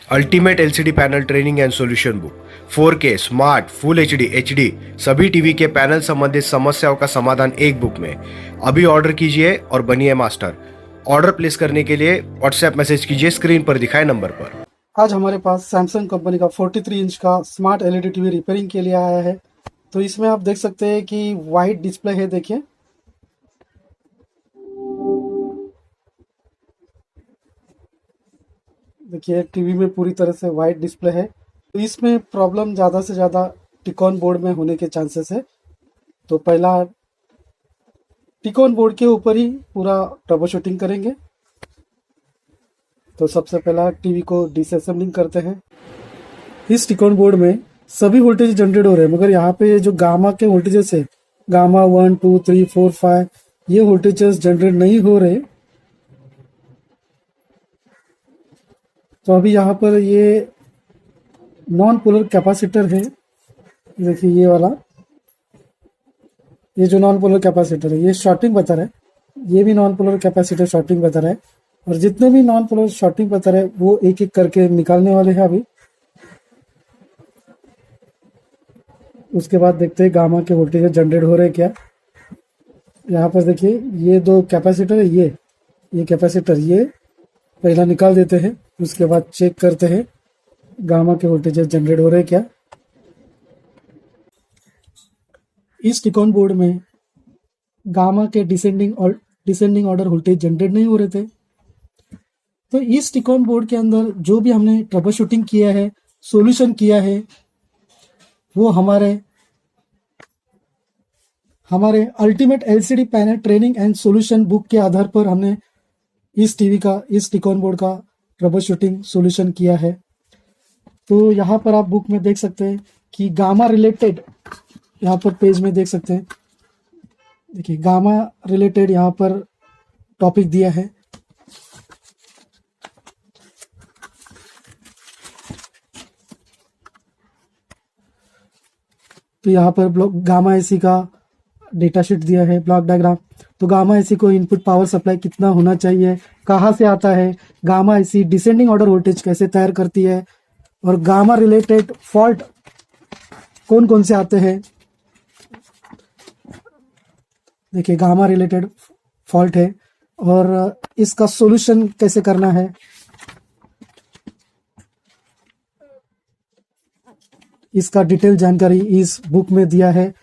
Ultimate LCD panel training and solution book 4K smart full HD सभी TV के panel संबंधित समस्याओं का समाधान एक बुक में। अभी ऑर्डर कीजिए और बनिए मास्टर। ऑर्डर प्लेस करने के लिए व्हाट्सएप मैसेज कीजिए स्क्रीन पर दिखाए नंबर पर। आज हमारे पास सैमसंग कंपनी का 43 इंच का स्मार्ट एलईडी टीवी रिपेयरिंग के लिए आया है। तो इसमें आप देख सकते हैं कि वाइट डिस्प्ले है। देखिए टीवी में पूरी तरह से वाइट डिस्प्ले है। तो इसमें प्रॉब्लम ज़्यादा से ज़्यादा टिकॉन बोर्ड में होने के चांसेस है। तो पहला टिकॉन बोर्ड के ऊपर ही पूरा ट्रबल शूटिंग करेंगे। तो सबसे पहला टीवी को डिसअसेंबलिंग करते हैं। इस टिकॉन बोर्ड में सभी वोल्टेज जनरेट हो रहे हैं, मगर यहाँ पे जो गामा के वोल्टेजेस है, गामा 1 2 3 4 5, ये वोल्टेजेस जनरेट नहीं हो रहे। तो अभी यहाँ पर ये नॉन पोलर कैपेसिटर है। देखिए ये वाला, ये जो नॉन पोलर कैपेसिटर है ये शॉर्टिंग बता रहा है। ये भी नॉन पोलर कैपेसिटर शॉर्टिंग बता रहा है। और जितने भी नॉन पोलर शॉर्टिंग बता रहे हैं वो एक एक करके निकालने वाले हैं अभी। उसके बाद देखते हैं गामा के वोल्टेज जनरेट हो रहे हैं क्या। यहाँ पर देखिए ये दो कैपेसिटर है, ये कैपेसिटर ये पहला निकाल देते हैं। उसके बाद चेक करते हैं गामा के वोल्टेज जनरेट हो रहे हैं क्या। इस टिकॉन बोर्ड में गामा के डिसेंडिंग ऑर्डर वोल्टेज जनरेट नहीं हो रहे थे। तो इस टिकॉन बोर्ड के अंदर जो भी हमने ट्रबल शूटिंग किया है, सॉल्यूशन किया है, वो हमारे ultimate LCD panel training and solution book के आधार पर हमने इस टिकॉन बोर्ड का ट्रबल शूटिंग सॉल्यूशन किया है। तो यहाँ पर आप बुक में देख सकते हैं कि गामा रिलेटेड, यहाँ पर पेज में देख सकते हैं, देखिए गामा रिलेटेड यहाँ पर टॉपिक दिया है। तो यहाँ पर गामा एसी का डेटा शीट दिया है, ब्लॉक डायग्राम। तो गामा एसी को इनपुट पावर सप्लाई कितना होना चाहिए, कहाँ से आता है, gamma AC descending order voltage कैसे तैयार करती है, और गामा रिलेटेड फॉल्ट कौन कौन से आते हैं। देखिए गामा रिलेटेड फॉल्ट है और इसका सॉल्यूशन कैसे करना है। इसका डिटेल जानकारी इस बुक में दिया है।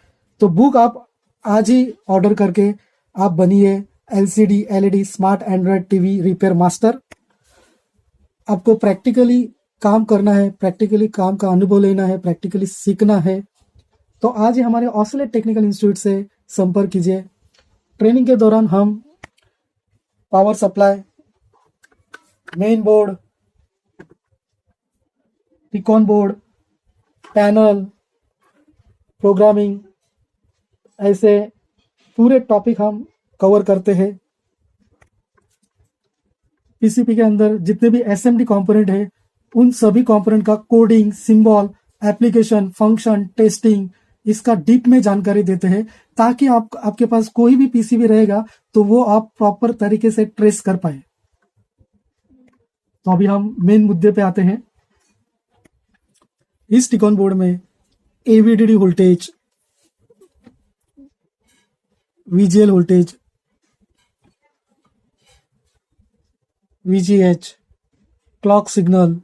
तो बुक आप आज ही ऑर्डर करके आप बनिए LCD LED smart Android TV repair master. आपको प्रैक्टिकली काम करना है, प्रैक्टिकली काम का अनुभव लेना है, प्रैक्टिकली सीखना है। तो आज ही हमारे ऑस्लेट टेक्निकल इंस्टीट्यूट से संपर्क कीजिए। ट्रेनिंग के दौरान हम power supply, main board, T con board, panel, programming, ऐसे पूरे टॉपिक हम कवर करते हैं। पीसीबी के अंदर जितने भी एसएमडी कंपोनेंट है उन सभी कंपोनेंट का coding, symbol, application, function, testing, इसका डीप में जानकारी देते हैं, ताकि आपके पास कोई भी पीसीबी रहेगा तो वो आप प्रॉपर तरीके से ट्रेस कर पाए। तो अभी हम मेन मुद्दे पे आते हैं। इस टिकॉन बोर्ड में AVDD voltage, VGL voltage, VGH, clock signal,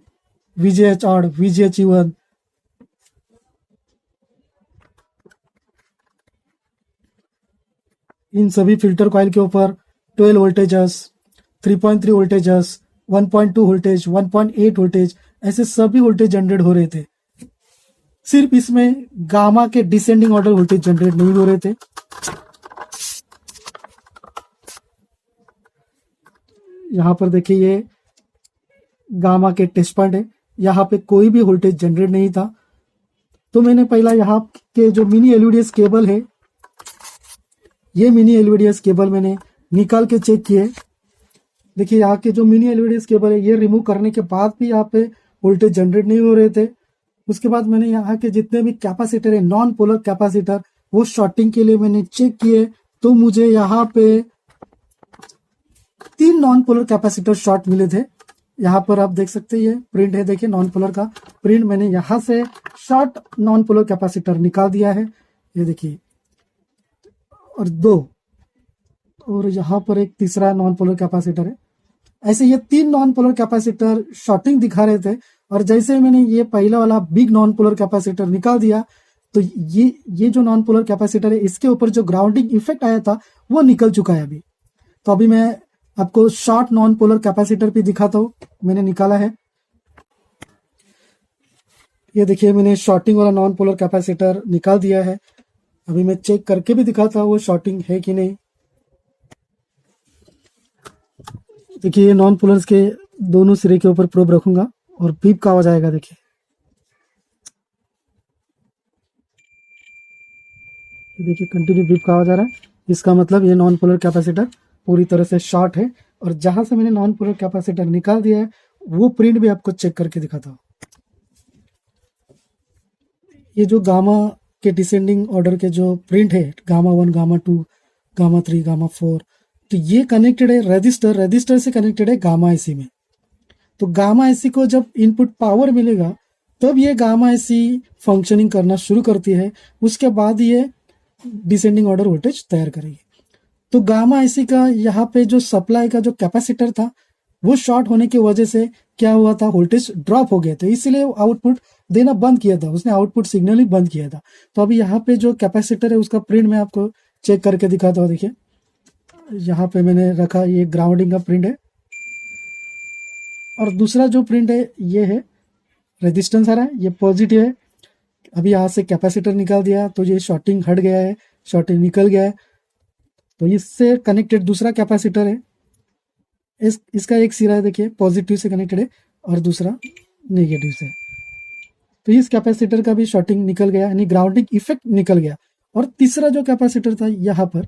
VGH odd, VGH even, इन सभी फिल्टर कॉइल के ऊपर 12 वोल्टेजेस, 3.3 वोल्टेजेस, 1.2 वोल्टेज, 1.8 वोल्टेज, ऐसे सभी वोल्टेज जनरेट हो रहे थे। सिर्फ इसमें गामा के डिसेंडिंग ऑर्डर वोल्टेज जनरेट नहीं हो रहे थे। यहाँ पर देखिए ये गामा के टेस्ट पॉइंट है, यहाँ पे कोई भी वोल्टेज जनरेट नहीं था। तो मैंने पहला यहाँ के जो मिनी एलवीडीएस केबल है, ये मिनी एलवीडीएस केबल मैंने निकाल के चेक किए। देखिए यहाँ के जो मिनी एलवीडीएस केबल है ये रिमूव करने के बाद भी यहाँ पे वोल्टेज जनरेट नहीं हो रहे थे। उसके बाद मैंने यहाँ के जितने भी कैपेसिटर है, नॉन पोलर कैपेसिटर, वो शॉर्टिंग के लिए मैंने चेक किए। तो मुझे यहाँ पे 3 नॉन पोलर कैपेसिटर शॉर्ट मिले थे। यहाँ पर आप देख सकते हैं ये प्रिंट है, देखिए नॉन पोलर का प्रिंट मैंने यहाँ से शॉर्ट नॉन पोलर कैपेसिटर निकाल दिया है, ये देखिए, और 2, और यहाँ पर एक तीसरा नॉन पोलर कैपेसिटर है। ऐसे ये 3 नॉन पोलर कैपेसिटर शॉर्टिंग दिखा रहे थे, और जैसे मैंने ये पहला वाला बिग नॉन पोलर कैपेसिटर निकाल दिया तो ये जो नॉन पोलर कैपेसिटर है इसके ऊपर जो ग्राउंडिंग इफेक्ट आया था वो निकल चुका है अभी। तो अभी मैं आपको शॉर्ट नॉन पोलर कैपेसिटर भी दिखाता हूँ, मैंने निकाला है। ये देखिए मैंने शॉर्टिंग वाला नॉन पोलर कैपेसिटर निकाल दिया है। अभी मैं चेक करके भी दिखाता हूँ वो शॉर्टिंग है कि नहीं। देखिए ये नॉन पोलर्स के दोनों सिरे के ऊपर प्रोब रखूंगा और बीप का आवाज आएगा, देखिए देखिए कंटिन्यू बीप का आवाज आ रहा है। इसका मतलब ये नॉन पोलर कैपेसिटर पूरी तरह से शॉर्ट है। और जहां से मैंने नॉन पोलर कैपेसिटर निकाल दिया है वो प्रिंट भी आपको चेक करके दिखाता हूँ। ये जो गामा के डिसेंडिंग ऑर्डर के जो प्रिंट है, गामा 1, गामा 2, गामा 3, गामा 4, तो ये कनेक्टेड है रजिस्टर से कनेक्टेड है गामा एसी में। तो गामा एसी को जब इनपुट पावर मिलेगा तब ये गामा एसी फंक्शनिंग करना शुरू करती है, उसके बाद ये डिसेंडिंग ऑर्डर वोल्टेज तैयार करेगी। तो गामा एसी का यहाँ पे जो सप्लाई का जो कैपेसिटर था वो शॉर्ट होने की वजह से क्या हुआ था, वोल्टेज ड्रॉप हो गया था, इसलिए आउटपुट देना बंद किया था, उसने आउटपुट सिग्नल ही बंद किया था। तो अभी यहाँ पे जो कैपेसिटर है उसका प्रिंट मैं आपको चेक करके दिखाता हूँ। देखिए यहाँ पे मैंने रखा, ये ग्राउंडिंग का प्रिंट है, और दूसरा जो प्रिंट है ये है रेजिस्टेंस आ रहा है, ये पॉजिटिव है। अभी यहाँ से कैपेसिटर निकाल दिया तो ये शॉर्टिंग हट गया है, शॉर्टिंग निकल गया है। तो इससे कनेक्टेड दूसरा कैपेसिटर है, इसका एक सिरा है देखिए पॉजिटिव से कनेक्टेड है और दूसरा नेगेटिव से। तो इस कैपेसिटर का भी शॉर्टिंग निकल गया, यानी ग्राउंडिंग इफेक्ट निकल गया। और तीसरा जो कैपेसिटर था यहाँ पर,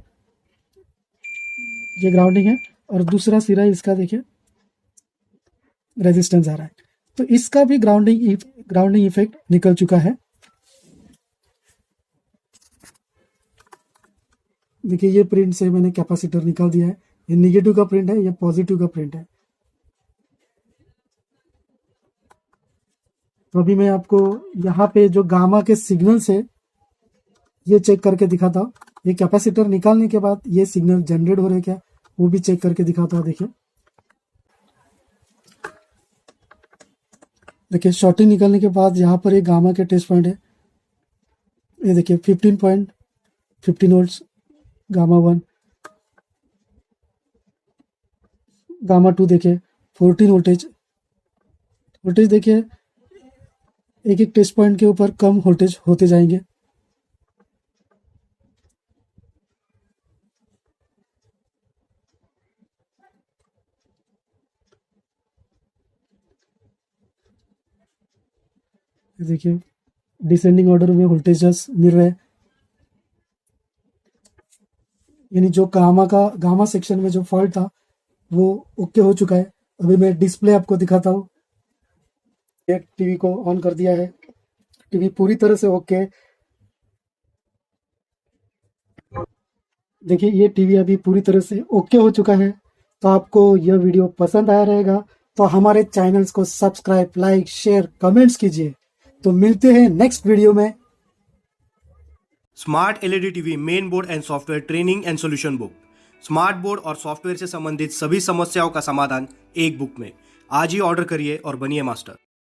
ये ग्राउंडिंग है और दूसरा सिरा इसका देखिए रेजिस्टेंस आ रहा है, तो इसका भी ग्राउंडिंग इफेक्ट निकल चुका है। देखिए ये प्रिंट से मैंने कैपेसिटर निकाल दिया है, ये नेगेटिव का प्रिंट है, ये पॉजिटिव का प्रिंट है। तो अभी मैं आपको यहाँ पे जो गामा के सिग्नल से ये चेक करके दिखाता हूँ। ये कैपेसिटर निकालने के बाद ये सिग्नल जनरेट हो रहे क्या वो भी चेक करके दिखाता हूँ। देखिए शॉर्टिंग निकालने के बाद यहाँ पर एक गामा के टेस्ट पॉइंट है, ये देखिए 15 वोल्ट्स गामा 1, गामा 2 देखिए 14 वोल्टेज देखिए एक एक टेस्ट पॉइंट के ऊपर कम वोल्टेज होते जाएंगे। देखिए डिसेंडिंग ऑर्डर में वोल्टेजेस मिल रहे हैं, यानी जो गामा सेक्शन में जो फॉल्ट था वो ओके हो चुका है। अभी मैं डिस्प्ले आपको दिखाता हूँ। एक टीवी को ऑन कर दिया है, टीवी पूरी तरह से ओके। देखिए ये टीवी अभी पूरी तरह से ओके हो चुका है। तो आपको यह वीडियो पसंद आया रहेगा तो हमारे चैनल्स को सब्सक्राइब, लाइक, शेयर, कमेंट्स कीजिए। तो मिलते हैं नेक्स्ट वीडियो में। Smart LED TV main board and software training and solution book. Smart board और सॉफ्टवेयर से संबंधित सभी समस्याओं का समाधान एक बुक में। आज ही ऑर्डर करिए और बनिए मास्टर।